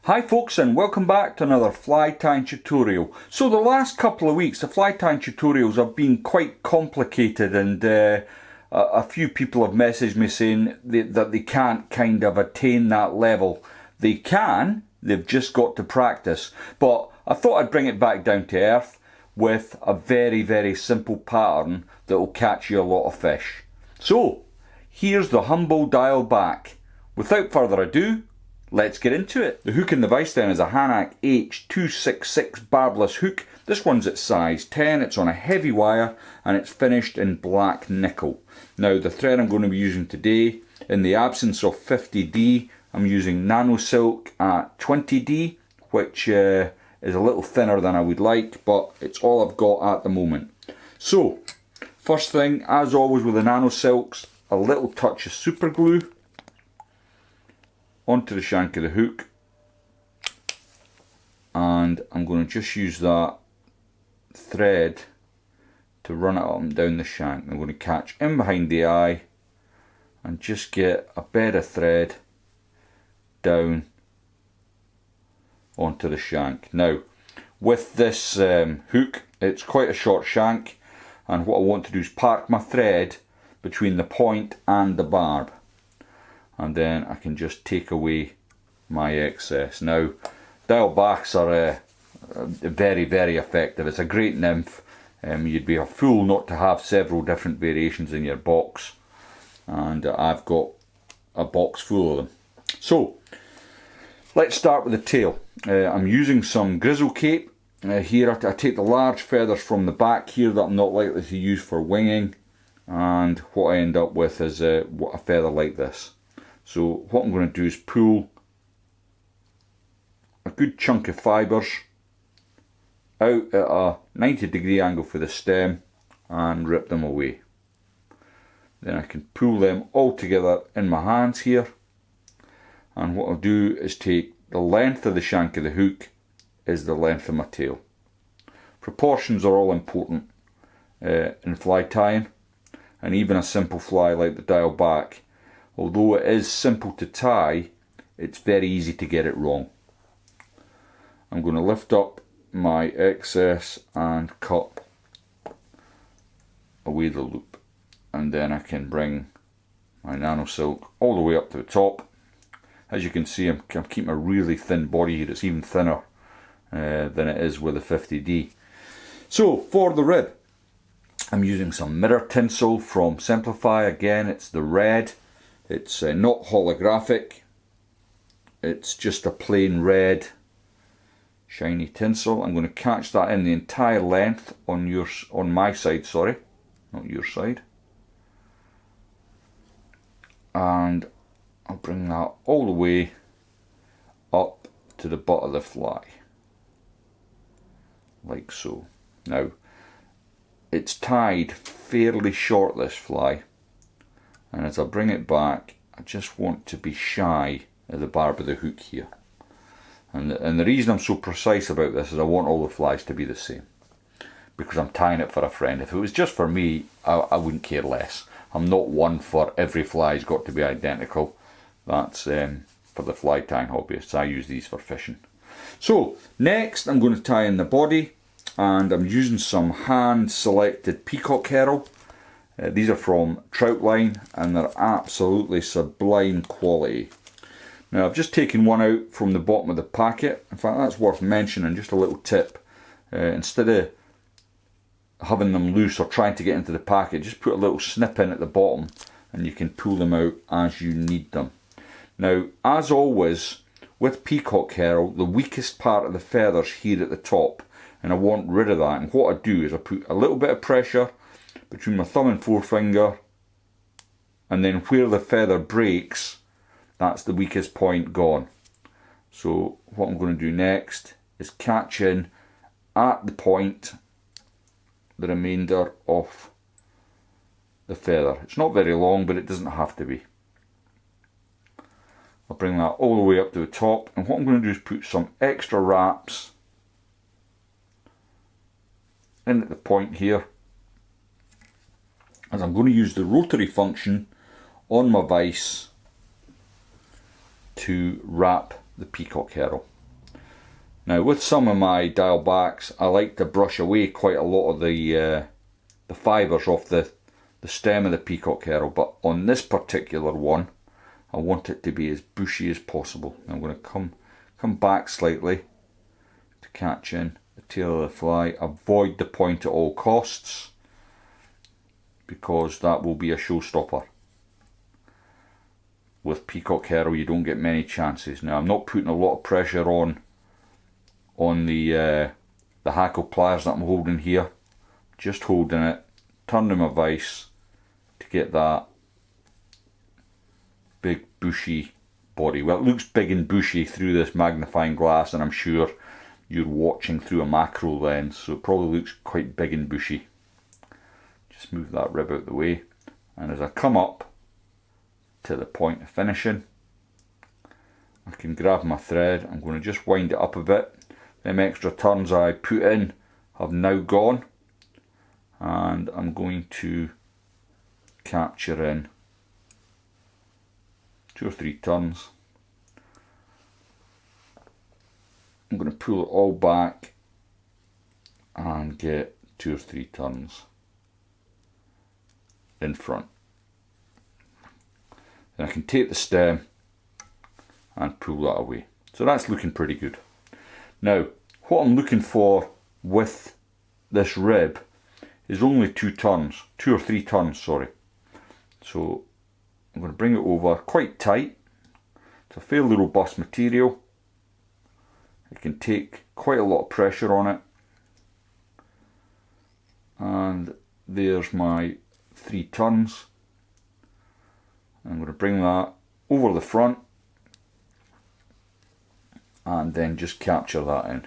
Hi folks, and welcome back to another fly tying tutorial. So the last couple of weeks the fly tying tutorials have been quite complicated, and a few people have messaged me saying that they can't kind of attain that level. They can, they've just got to practice. But I thought I'd bring it back down to earth with a very simple pattern that will catch you a lot of fish. So here's the humble dial back. Without further ado, let's get into it. The hook in the vise then is a Hanak H266 barbless hook. This one's at size 10, it's on a heavy wire and it's finished in black nickel. Now the thread I'm going to be using today, in the absence of 50D, I'm using Nano silk at 20D, which is a little thinner than I would like, but it's all I've got at the moment. So, first thing, as always with the Nano silks, a little touch of super glue onto the shank of the hook, and I'm going to just use that thread to run it up and down the shank. I'm going to catch in behind the eye and just get a bed of thread down onto the shank. Now with this hook, it's quite a short shank, and what I want to do is park my thread between the point and the barb, and then I can just take away my excess. Now dial bachs are very effective. It's a great nymph. You'd be a fool not to have several different variations in your box, and I've got a box full of them. So let's start with the tail. I'm using some Grizzle Cape. Here I take the large feathers from the back here that I'm not likely to use for winging, and what I end up with is a feather like this. So what I'm going to do is pull a good chunk of fibres out at a 90-degree angle for the stem and rip them away. Then I can pull them all together in my hands here, and what I'll do is take the length of the shank of the hook is the length of my tail. Proportions are all important in fly tying, and even a simple fly like the dial back. Although it is simple to tie, it's very easy to get it wrong. I'm going to lift up my excess and cut away the loop, and then I can bring my Nano silk all the way up to the top. As you can see, I'm keeping a really thin body here. It's even thinner than it is with the 50D. So for the rib, I'm using some mirror tinsel from Semperfli. Again, it's the red. It's not holographic, it's just a plain red shiny tinsel. I'm going to catch that in the entire length on my side, sorry, not your side, and I'll bring that all the way up to the butt of the fly, like so. Now it's tied fairly short, this fly, and as I bring it back, I just want to be shy of the barb of the hook here. And the reason I'm so precise about this is I want all the flies to be the same, because I'm tying it for a friend. If it was just for me, I wouldn't care less. I'm not one for every fly's got to be identical. That's for the fly tying hobbyists. I use these for fishing. So next I'm going to tie in the body, and I'm using some hand selected Peacock Herl. These are from Troutline, and they're absolutely sublime quality. Now I've just taken one out from the bottom of the packet. In fact, that's worth mentioning, just a little tip. Instead of having them loose or trying to get into the packet, just put a little snip in at the bottom and you can pull them out as you need them. Now, as always with Peacock Herl, the weakest part of the feather's here at the top, and I want rid of that. And what I do is I put a little bit of pressure between my thumb and forefinger, and then where the feather breaks, that's the weakest point gone. So what I'm going to do next is catch in at the point the remainder of the feather. It's not very long, but it doesn't have to be. I'll bring that all the way up to the top, and what I'm going to do is put some extra wraps in at the point here, as I'm going to use the rotary function on my vise to wrap the Peacock Herl. Now with some of my dial backs, I like to brush away quite a lot of the fibres off the stem of the Peacock Herl, but on this particular one I want it to be as bushy as possible. I'm going to come back slightly to catch in the tail of the fly. Avoid the point at all costs, because that will be a showstopper. With Peacock Herl you don't get many chances. Now I'm not putting a lot of pressure on the hackle pliers that I'm holding here. Just holding it, turning my vise to get that big bushy body. Well, it looks big and bushy through this magnifying glass, and I'm sure you're watching through a macro lens, so it probably looks quite big and bushy. Just move that rib out the way, and as I come up to the point of finishing, I can grab my thread. I'm going to just wind it up a bit. Them extra turns I put in have now gone, and I'm going to capture in 2 or 3 turns. I'm going to pull it all back and get 2 or 3 turns in front. Then I can take the stem and pull that away. So that's looking pretty good. Now, what I'm looking for with this rib is only 2 or 3 turns, sorry. So I'm going to bring it over quite tight. It's a fairly robust material. It can take quite a lot of pressure on it. And there's my 3 turns. I'm going to bring that over the front and then just capture that in.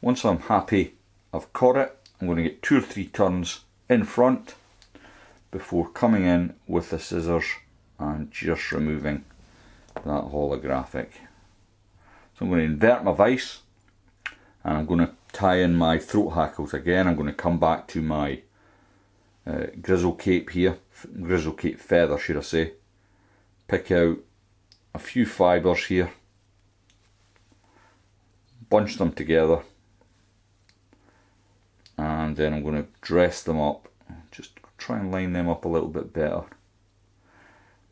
Once I'm happy I've caught it, I'm going to get 2 or 3 turns in front before coming in with the scissors and just removing that holographic. So I'm going to invert my vise, and I'm going to tie in my throat hackles again. I'm going to come back to my Grizzle Cape here, Grizzle Cape feather should I say. Pick out a few fibres here, bunch them together, and then I'm going to dress them up. Just try and line them up a little bit better.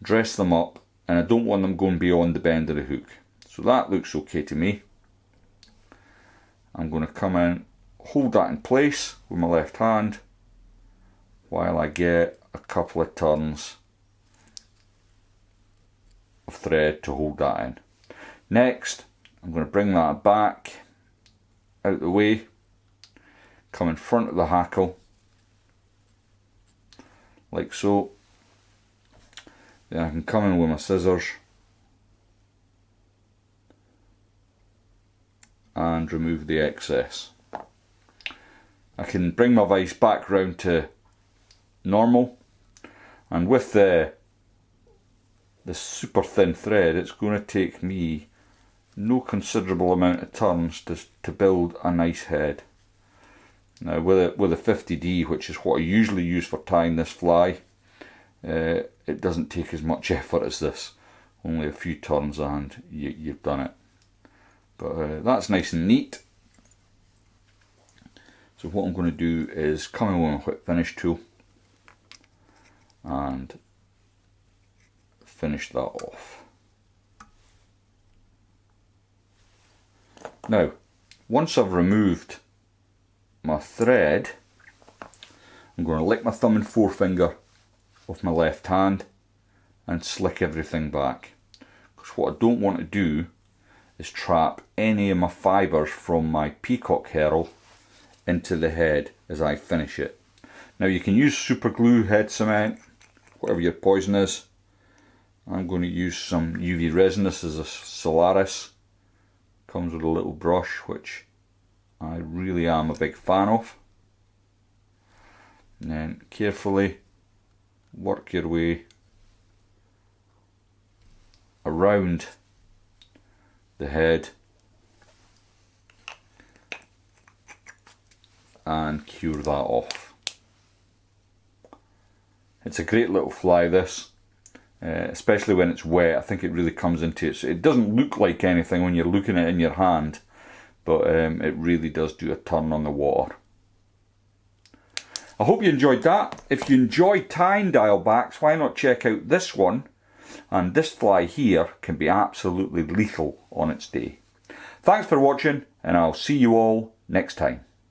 Dress them up, and I don't want them going beyond the bend of the hook. So that looks okay to me. I'm going to come in, hold that in place with my left hand while I get a couple of turns of thread to hold that in. Next, I'm going to bring that back out the way, come in front of the hackle like so. Then I can come in with my scissors and remove the excess. I can bring my vise back round to normal, and with the super thin thread it's going to take me no considerable amount of turns to build a nice head. Now with a 50D, which is what I usually use for tying this fly, it doesn't take as much effort as this. Only a few turns and you've done it. But that's nice and neat. So what I'm going to do is come in with my whip finish tool and finish that off. Now, once I've removed my thread, I'm going to lick my thumb and forefinger with my left hand and slick everything back. Because what I don't want to do is trap any of my fibres from my Peacock Herl into the head as I finish it. Now you can use super glue, head cement, whatever your poison is. I'm going to use some UV resin. This is a Solaris. Comes with a little brush, which I really am a big fan of. And then carefully work your way around the head and cure that off. It's a great little fly this. especially when it's wet. I think it really comes into it. It doesn't look like anything when you're looking at it in your hand, but it really does do a turn on the water. I hope you enjoyed that. If you enjoy tying dial backs, why not check out this one? And this fly here can be absolutely lethal on its day. Thanks for watching, and I'll see you all next time.